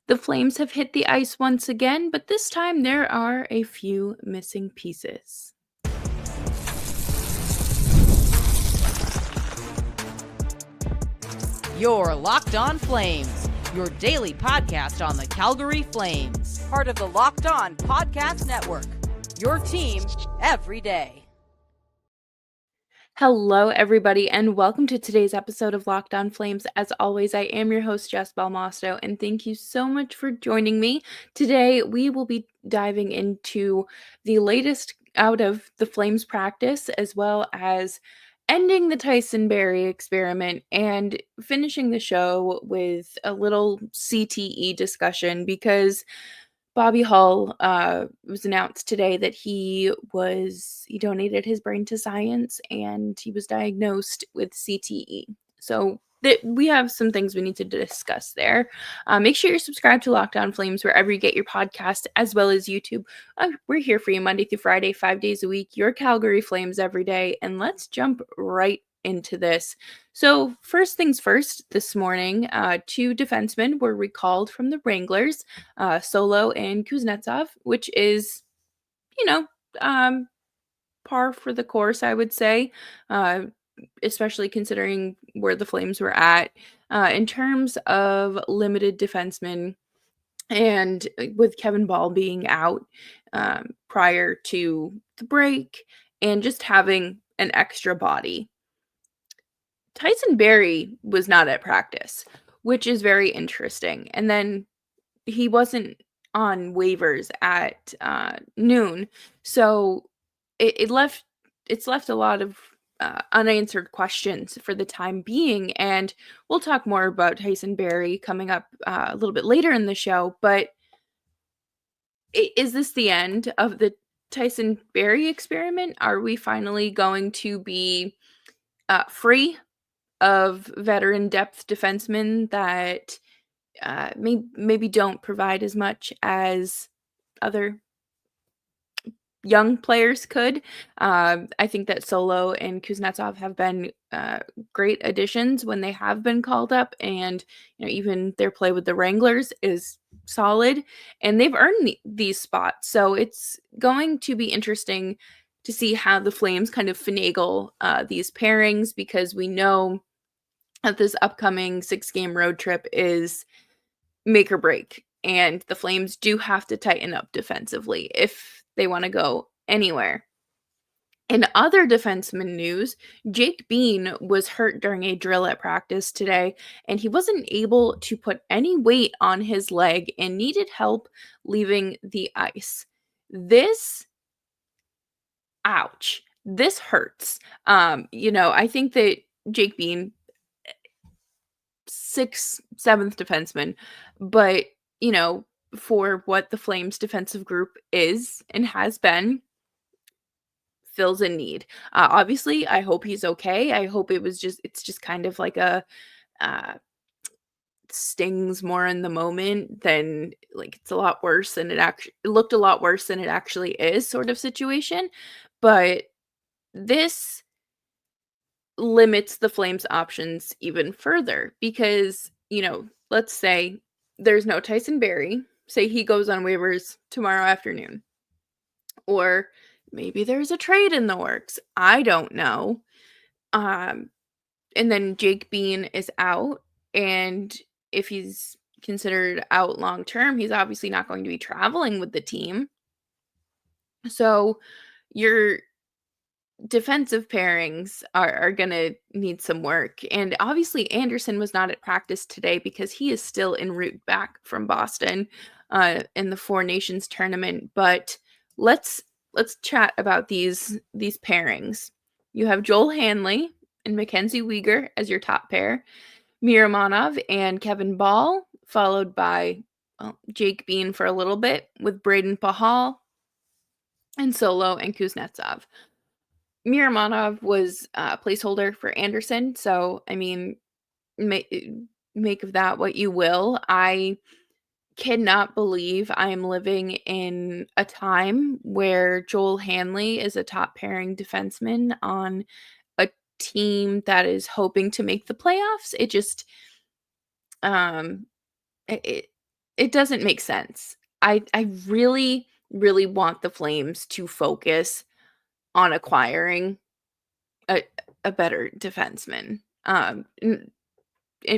The Flames have hit the ice once again, but this time there are a few missing pieces. You're Locked On Flames, your daily podcast on the Calgary Flames. Part of the Locked On Podcast Network, your team every day. Hello, everybody, and welcome to today's episode of Locked On Flames. As always, I am your host, Jess Belmosto, and thank you so much for joining me. Today, we will be diving into the latest out of the Flames practice, as well as ending the Tyson Barrie experiment and finishing the show with a little CTE discussion because Bobby Hull was announced today that he donated his brain to science and he was diagnosed with CTE. So we have some things we need to discuss there. Make sure you're subscribed to Locked On Flames wherever you get your podcast, as well as YouTube. We're here for you Monday through Friday, 5 days a week. Your Calgary Flames every day. And let's jump right into this. So first things first, this morning, two defensemen were recalled from the Wranglers, Solo and Kuznetsov, which is, par for the course, I would say, especially considering where the Flames were at. In terms of limited defensemen, and with Kevin Ball being out prior to the break, and just having an extra body, Tyson Barrie was not at practice, which is very interesting. And then he wasn't on waivers at noon, so it's left a lot of unanswered questions for the time being. And we'll talk more about Tyson Barrie coming up a little bit later in the show. But is this the end of the Tyson Barrie experiment? Are we finally going to be free of veteran depth defensemen that maybe don't provide as much as other young players could? I think that Solo and Kuznetsov have been great additions when they have been called up, and even their play with the Wranglers is solid, and they've earned these spots. So it's going to be interesting to see how the Flames kind of finagle these pairings, because we know that this upcoming 6-game road trip is make or break, and the Flames do have to tighten up defensively if they want to go anywhere. In other defenseman news, Jake Bean was hurt during a drill at practice today, and he wasn't able to put any weight on his leg and needed help leaving the ice. Ouch, this hurts. I think that Jake Bean, 6th, 7th defenseman, but for what the Flames defensive group is and has been, fills a need. Obviously, I hope he's okay. I hope it's just kind of like a uh, stings more in the moment than like it's a lot worse than it looked a lot worse than it actually is sort of situation. But this limits the Flames' options even further because, let's say there's no Tyson Barrie. Say he goes on waivers tomorrow afternoon. Or maybe there's a trade in the works. I don't know. And then Jake Bean is out. And if he's considered out long term, he's obviously not going to be traveling with the team. So your defensive pairings are going to need some work. And obviously Anderson was not at practice today because he is still en route back from Boston in the Four Nations tournament. But let's chat about these pairings. You have Joel Hanley and Mackenzie Weegar as your top pair, Miramonov and Kevin Ball, followed by Jake Bean for a little bit with Braden Pahal and Solo and Kuznetsov. Miramonov was a placeholder for Anderson, so I mean, make of that what you will. I cannot believe I am living in a time where Joel Hanley is a top pairing defenseman on a team that is hoping to make the playoffs. It just, it it doesn't make sense. I really, really want the Flames to focus on acquiring a a better defenseman,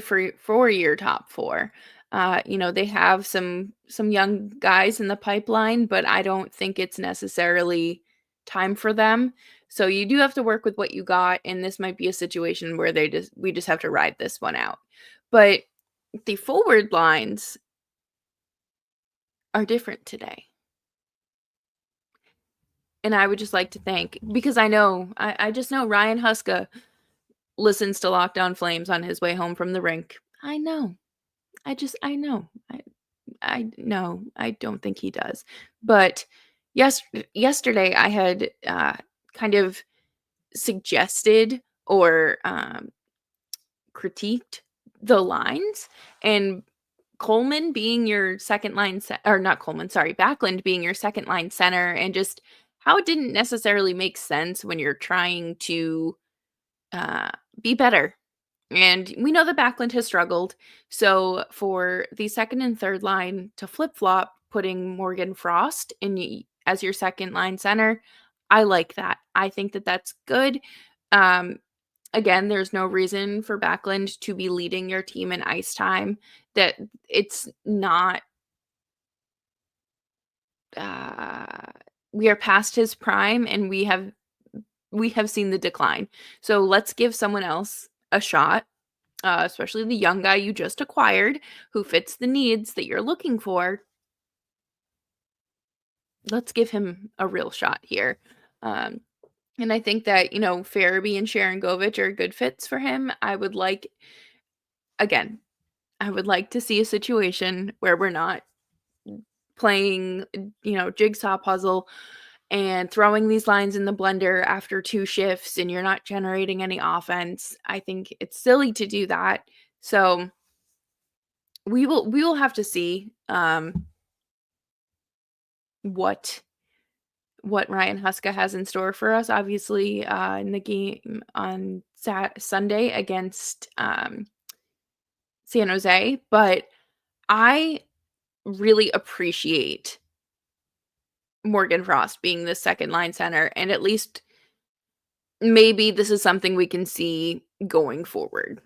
for your top 4. They have some young guys in the pipeline, but I don't think it's necessarily time for them. So you do have to work with what you got, and this might be a situation where we just have to ride this one out. But the forward lines are different today. And I would just like to thank, because I just know Ryan Huska listens to Locked On Flames on his way home from the rink. I know. I know. I no, I don't think he does. But yesterday I had kind of suggested or critiqued the lines, and Coleman being your second line or not Coleman, sorry, Backlund being your second line center, and just how it didn't necessarily make sense when you're trying to uh, be better. And we know that Backlund has struggled. So for the second and third line to flip flop, putting Morgan Frost as your second line center, I like that. I think that that's good. Um, Again, there's no reason for Backlund to be leading your team in ice time. That it's not. Uh, we are past his prime, and we have seen the decline. So let's give someone else a shot, especially the young guy you just acquired who fits the needs that you're looking for. Let's give him a real shot here. Um, and I think that, Farabee and Sharon Govich are good fits for him. Again, I would like to see a situation where we're not playing, jigsaw puzzle and throwing these lines in the blender after 2 shifts and you're not generating any offense. I think it's silly to do that. So we will have to see what Ryan Huska has in store for us. Obviously, in the game on Sunday against San Jose, but I really appreciate Morgan Frost being the second line center, and at least maybe this is something we can see going forward.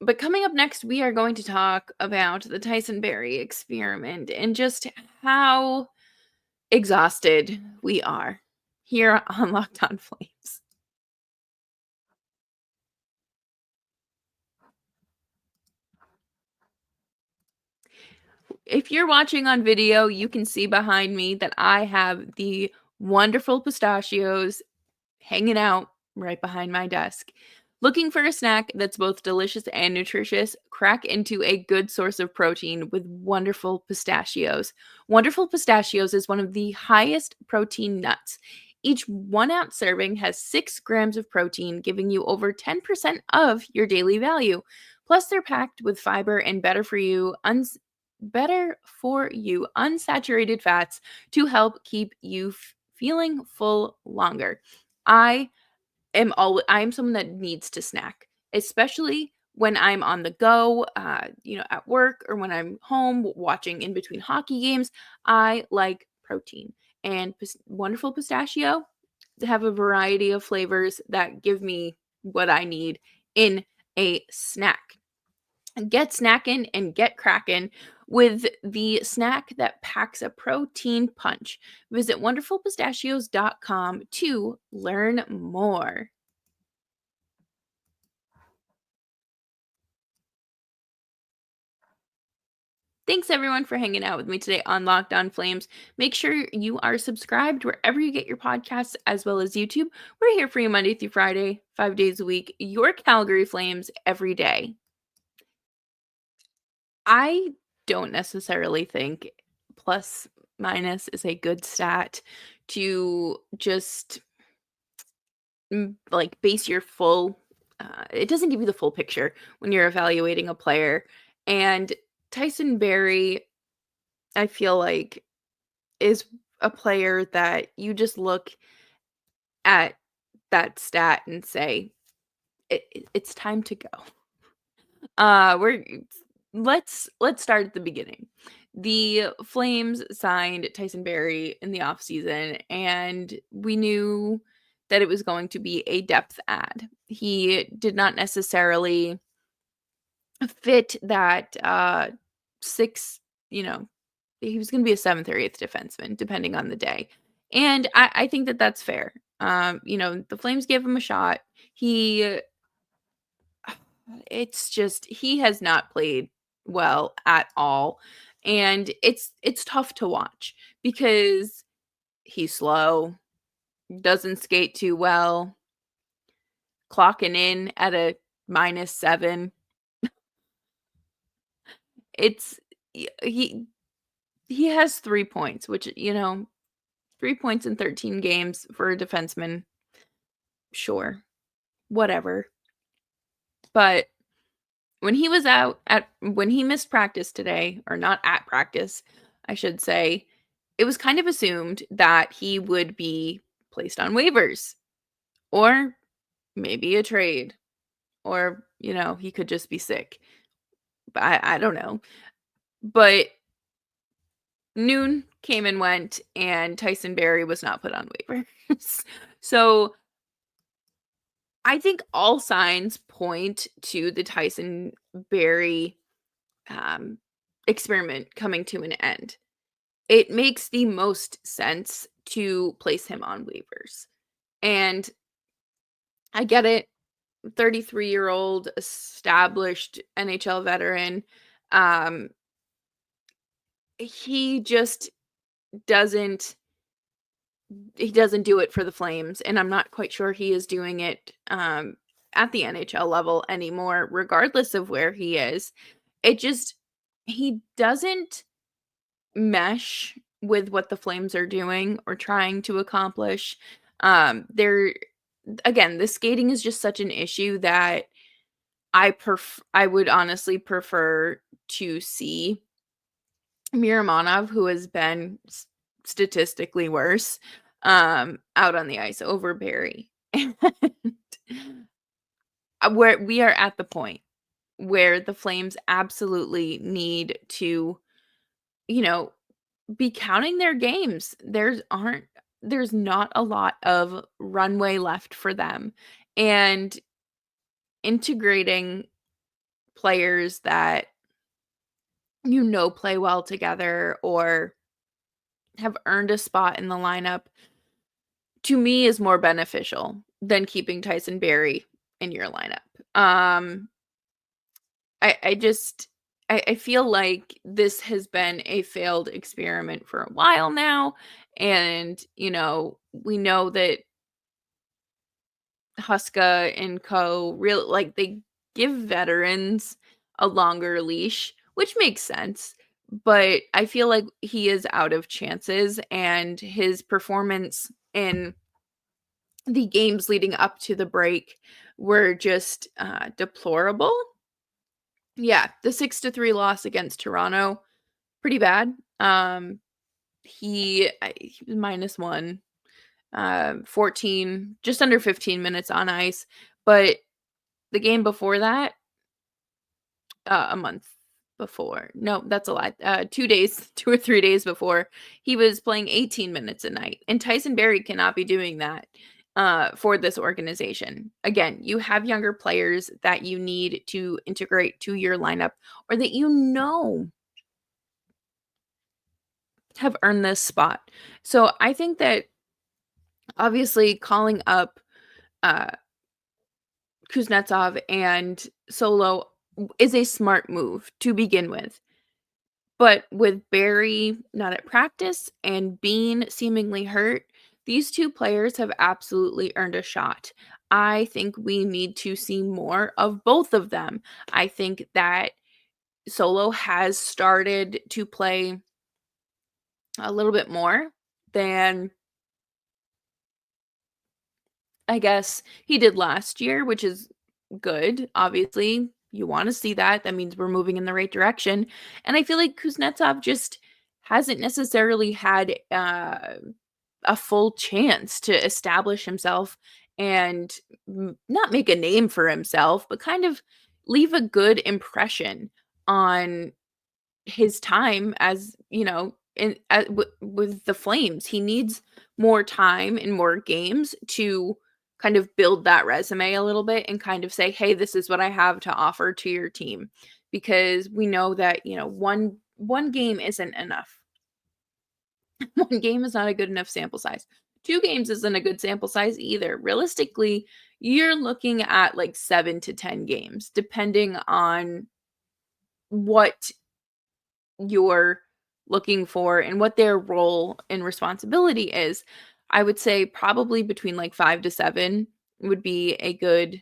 But coming up next, we are going to talk about the Tyson Barrie experiment and just how exhausted we are here on Locked On Flames. If you're watching on video, you can see behind me that I have the wonderful pistachios hanging out right behind my desk. Looking for a snack that's both delicious and nutritious? Crack into a good source of protein with Wonderful Pistachios. Wonderful Pistachios is one of the highest protein nuts. Each 1 ounce serving has 6 grams of protein, giving you over 10% of your daily value. Plus, they're packed with fiber and better for you unsaturated fats to help keep you feeling full longer. I I am someone that needs to snack, especially when I'm on the go, at work or when I'm home watching in between hockey games. I like protein, and Wonderful Pistachio, to have a variety of flavors that give me what I need in a snack. Get snacking and get cracking with the snack that packs a protein punch. Visit wonderfulpistachios.com to learn more. Thanks everyone for hanging out with me today on Locked On Flames. Make sure you are subscribed wherever you get your podcasts as well as YouTube. We're here for you Monday through Friday, 5 days a week. Your Calgary Flames every day. I don't necessarily think plus minus is a good stat to just like base your full it doesn't give you the full picture when you're evaluating a player. And Tyson Barrie, I feel like, is a player that you just look at that stat and say it's time to go. We're let's start at the beginning. The Flames signed Tyson Barrie in the offseason, and we knew that it was going to be a depth add. He did not necessarily fit that 6, you know, he was going to be a 7th or 8th defenseman, depending on the day. And I think that that's fair. The Flames gave him a shot. It's just, he has not played well at all. And it's tough to watch because he's slow, doesn't skate too well, clocking in at a -7. It's he has 3 points, which, 3 points in 13 games for a defenseman, sure, whatever. But when he missed practice today, or not at practice, I should say, it was kind of assumed that he would be placed on waivers or maybe a trade, or, he could just be sick. But I don't know. But noon came and went, and Tyson Barrie was not put on waivers. So I think all signs point to the Tyson Barrie um, experiment coming to an end. It makes the most sense to place him on waivers. And I get it. 33-year-old established NHL veteran. Um, he just doesn't he doesn't do it for the Flames, and I'm not quite sure he is doing it at the NHL level anymore, regardless of where he is. He doesn't mesh with what the Flames are doing or trying to accomplish. There again, the skating is just such an issue that I would honestly prefer to see Miramonov, who has been statistically worse, out on the ice over Barrie. And where we are at the point where the Flames absolutely need to, you know, be counting their games. There's not a lot of runway left for them. And integrating players that play well together or have earned a spot in the lineup, to me, is more beneficial than keeping Tyson Barrie in your lineup. I just I feel like this has been a failed experiment for a while now, and we know that Huska and Co. Real like they give veterans a longer leash, which makes sense. But I feel like he is out of chances, and his performance in the games leading up to the break were just deplorable. Yeah, the 6-3 loss against Toronto, pretty bad. He was -1, 14, just under 15 minutes on ice. But the game before that, a month before, no, that's a lie. 2 or 3 days before, he was playing 18 minutes a night. And Tyson Barrie cannot be doing that for this organization. Again, you have younger players that you need to integrate to your lineup, or that have earned this spot. So I think that obviously calling up uh, Kuznetsov and Solo is a smart move to begin with. But with Barrie not at practice and Bean seemingly hurt, these two players have absolutely earned a shot. I think we need to see more of both of them. I think that Solo has started to play a little bit more than I guess he did last year, which is good. Obviously, you want to see that. That means we're moving in the right direction. And I feel like Kuznetsov just hasn't necessarily had a full chance to establish himself and not make a name for himself, but kind of leave a good impression on his time as, with the Flames. He needs more time and more games to kind of build that resume a little bit and kind of say, "Hey, this is what I have to offer to your team." Because we know that, one game isn't enough. One game is not a good enough sample size. 2 games isn't a good sample size either. Realistically, you're looking at like 7 to 10 games depending on what you're looking for and what their role and responsibility is. I would say probably between like 5 to 7 would be a good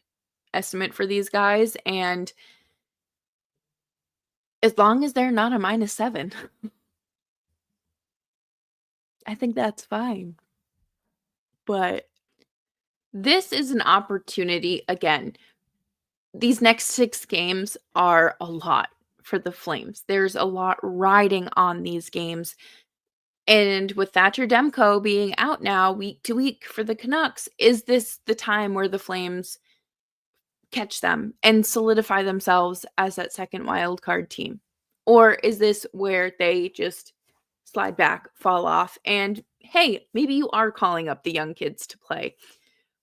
estimate for these guys, and as long as they're not a -7, I think that's fine. But this is an opportunity again. These next 6 games are a lot for the Flames. There's a lot riding on these games. And with Thatcher Demko being out now week to week for the Canucks, is this the time where the Flames catch them and solidify themselves as that second wild card team? Or is this where they just slide back, fall off, and hey, maybe you are calling up the young kids to play?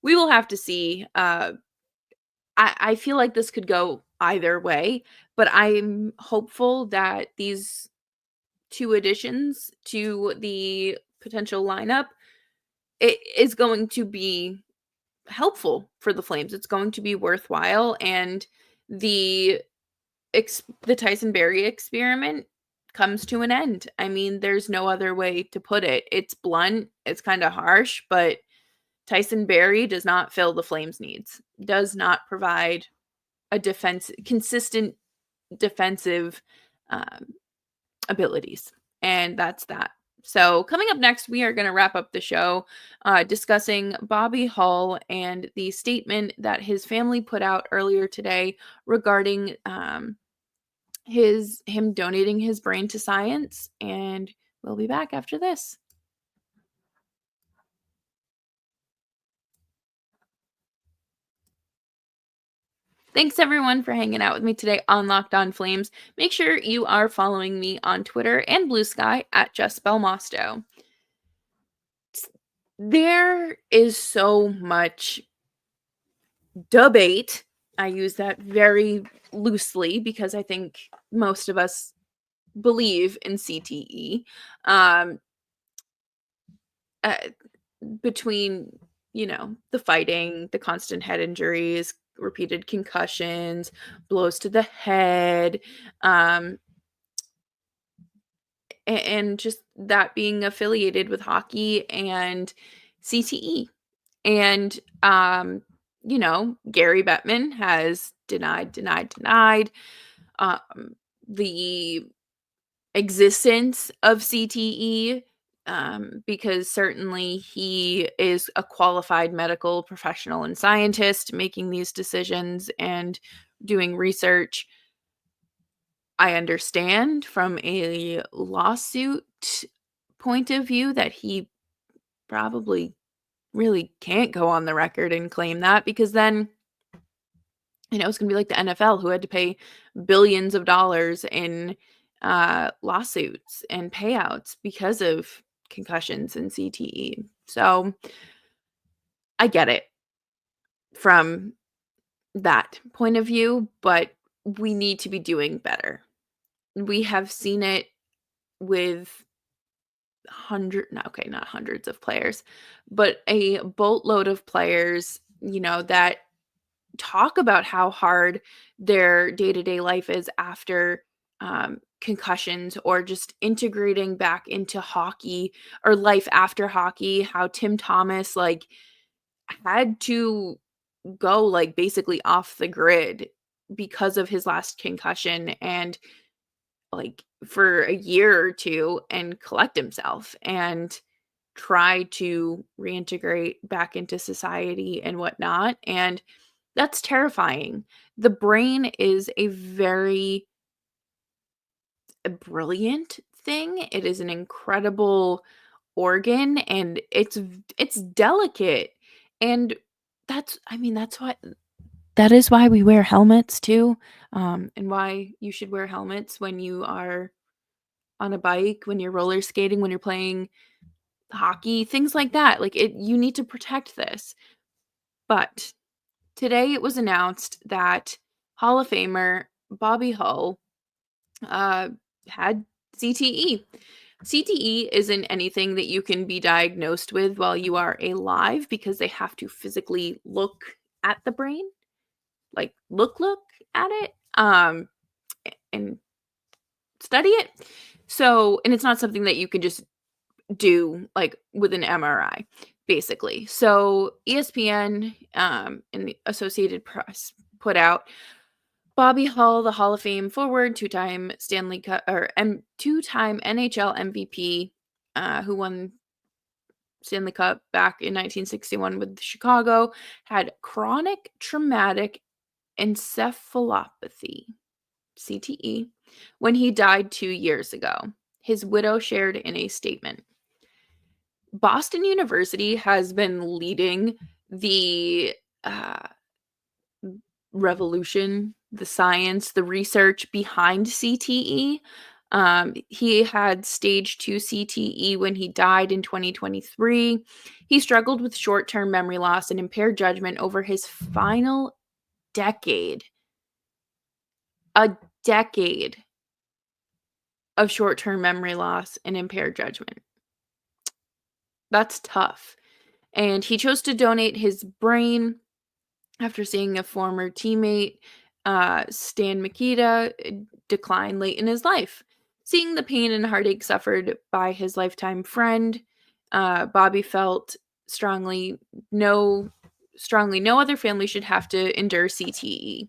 We will have to see. I feel like this could go either way, but I'm hopeful that these 2 additions to the potential lineup, it is going to be helpful for the Flames. It's going to be worthwhile, and the the Tyson Barrie experiment comes to an end. I mean, there's no other way to put it. It's blunt, it's kinda harsh, but Tyson Barrie does not fill the Flames' needs, does not provide a consistent defensive, um, abilities, and that's that. So, coming up next, we are gonna wrap up the show, discussing Bobby Hull and the statement that his family put out earlier today regarding, him donating his brain to science, and we'll be back after this. Thanks everyone for hanging out with me today on Locked On Flames. Make sure you are following me on Twitter and Blue Sky at Just Belmosto. There is so much debate. I use that very loosely because I think most of us believe in CTE. Um, uh, between, the fighting, the constant head injuries, repeated concussions, blows to the head, um, and just that being affiliated with hockey and CTE. And, Gary Bettman has denied um, the existence of CTE, because certainly he is a qualified medical professional and scientist making these decisions and doing research. I understand from a lawsuit point of view that he probably really can't go on the record and claim that, because then, it's gonna be like the NFL, who had to pay billions of dollars in, lawsuits and payouts because of concussions and CTE. So, I get it from that point of view, but we need to be doing better. We have seen it with no, okay, not hundreds of players, but a boatload of players, that talk about how hard their day-to-day life is after, concussions, or just integrating back into hockey or life after hockey, how Tim Thomas, like, had to go, like, basically off the grid because of his last concussion, and, like, for a year or 2, and collect himself and try to reintegrate back into society and whatnot, and that's terrifying. The brain is a very brilliant thing. It is an incredible organ, and it's delicate. And that's why that is why we wear helmets too, and why you should wear helmets when you are on a bike, when you're roller skating, when you're playing hockey, things like that. Like, you need to protect this. But today it was announced that Hall of Famer Bobby Hull had CTE. CTE isn't anything that you can be diagnosed with while you are alive because they have to physically look at the brain, like look at it, and study it. So, and it's not something that you can just do like with an MRI, basically. So ESPN and the Associated Press put out Bobby Hull, the Hall of Fame forward, two-time Stanley Cup or two-time NHL MVP, who won Stanley Cup back in 1961 with Chicago, had chronic traumatic encephalopathy, CTE, when he died 2 years ago. His widow shared in a statement. Boston University has been leading the revolution, the science, the research behind CTE. He had stage 2 CTE when he died in 2023. He struggled with short term memory loss and impaired judgment over his final decade. A decade of short term memory loss and impaired judgment. That's tough. And he chose to donate his brain after seeing a former teammate, Stan Mikita, decline late in his life. Seeing the pain and heartache suffered by his lifetime friend, Bobby felt strongly no other family should have to endure CTE.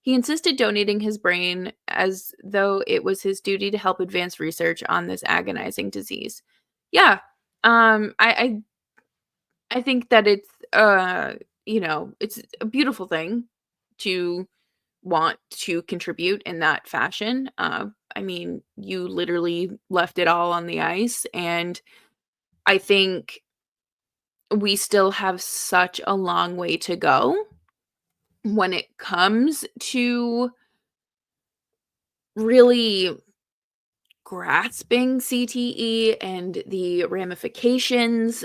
He insisted donating his brain as though it was his duty to help advance research on this agonizing disease. Yeah, I think that it's it's a beautiful thing to want to contribute in that fashion. I mean, you literally left it all on the ice, and I think we still have such a long way to go when it comes to really grasping CTE and the ramifications.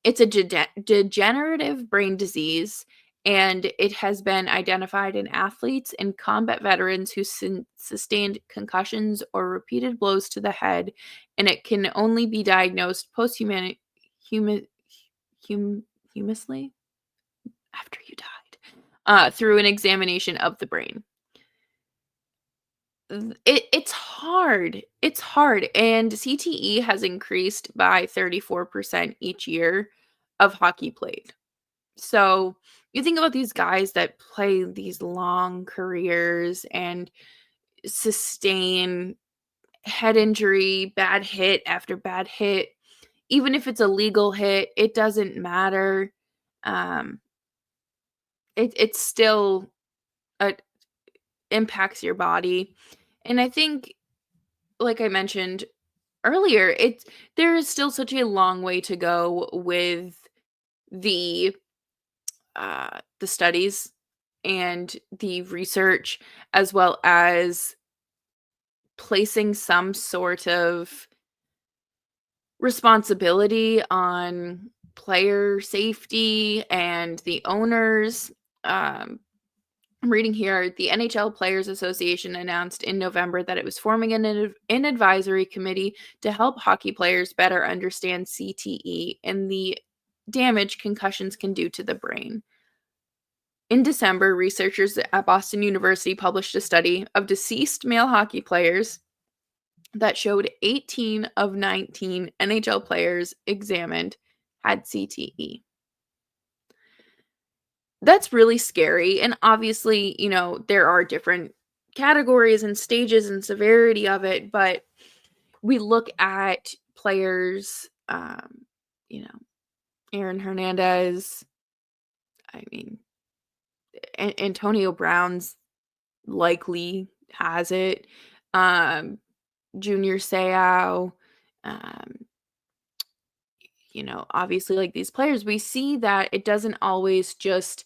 It's a degenerative brain disease, and it has been identified in athletes and combat veterans who sustained concussions or repeated blows to the head, and it can only be diagnosed posthumously after you died through an examination of the brain. It's hard. It's hard, and CTE has increased by 34% each year of hockey played. So, you think about these guys that play these long careers and sustain head injury, bad hit after bad hit. Even if it's a legal hit, it doesn't matter. Um, it's still impacts your body. And I think, like I mentioned earlier, there is still such a long way to go with the the studies and the research, as well as placing some sort of responsibility on player safety and the owners. I'm reading here, the NHL Players Association announced in November that it was forming an advisory committee to help hockey players better understand CTE and the damage concussions can do to the brain. In December, researchers at Boston University published a study of deceased male hockey players that showed 18 of 19 NHL players examined had CTE. That's really scary, and obviously, there are different categories and stages and severity of it, but we look at players, you know, Aaron Hernandez, I mean, Antonio Brown's likely has it, Junior Seau, um, obviously, like, these players, we see that it doesn't always just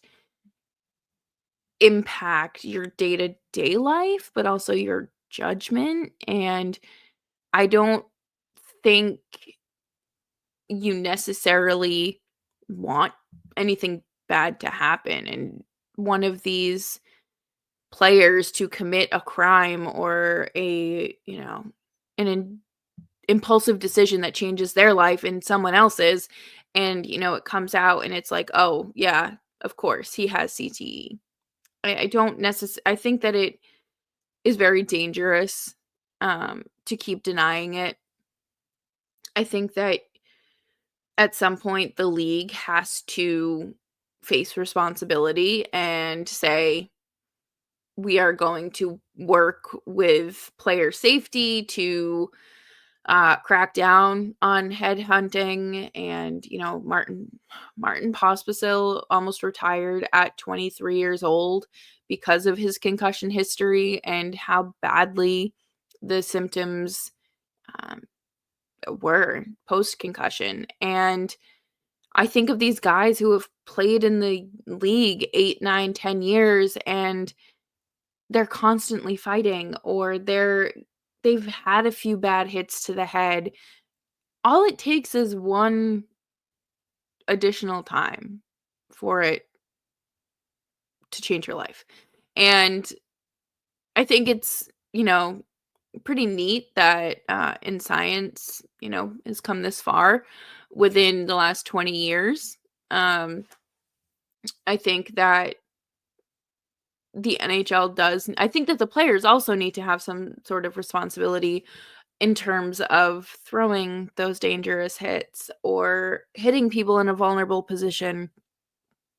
impact your day-to-day life, but also your judgment and I don't think you necessarily want anything bad to happen, and one of these players to commit a crime or an impulsive decision that changes their life and someone else's, and it comes out and it's like, oh yeah, of course he has CTE. I don't necessarily, I think that it is very dangerous to keep denying it. I think that at some point the league has to face responsibility and say, we are going to work with player safety to crack down on headhunting. And Martin Pospisil almost retired at 23 years old because of his concussion history and how badly the symptoms um, were post concussion. And I think of these guys who have played in the league 8, 9, 10 years, and they're constantly fighting, or they've had a few bad hits to the head. All it takes is one additional time for it to change your life. And I think it's, pretty neat that in science, has come this far within the last 20 years. Um, I think that the NHL does. I think that the players also need to have some sort of responsibility in terms of throwing those dangerous hits or hitting people in a vulnerable position.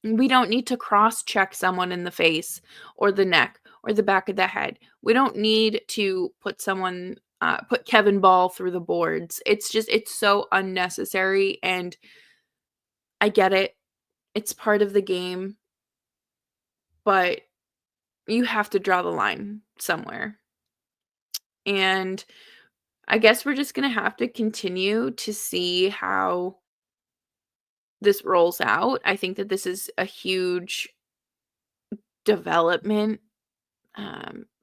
We don't need to cross-check someone in the face or the neck or the back of the head. We don't need to put Kevin Ball through the boards. It's so unnecessary, and I get it. It's part of the game, but you have to draw the line somewhere. And I guess we're just gonna have to continue to see how this rolls out. I think that this is a huge development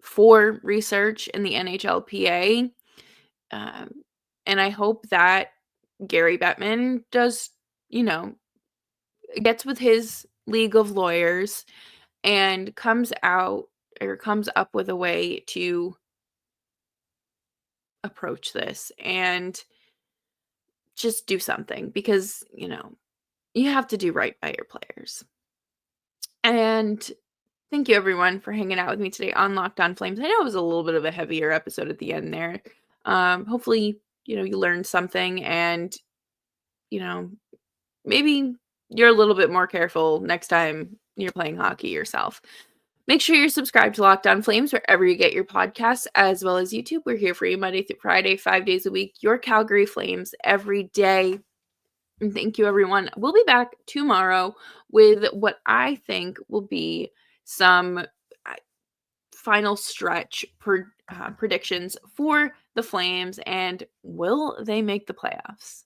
for research in the NHLPA. Um, and I hope that Gary Bettman gets with his league of lawyers and comes up with a way to approach this and just do something, because, you have to do right by your players. And thank you everyone for hanging out with me today on Locked On Flames. I know it was a little bit of a heavier episode at the end there. Hopefully, you learned something, and, you know, maybe you're a little bit more careful next time you're playing hockey yourself. Make sure you're subscribed to Locked On Flames wherever you get your podcasts, as well as YouTube. We're here for you Monday through Friday, 5 days a week. Your Calgary Flames every day. And thank you, everyone. We'll be back tomorrow with what I think will be some final stretch predictions for the Flames, and will they make the playoffs?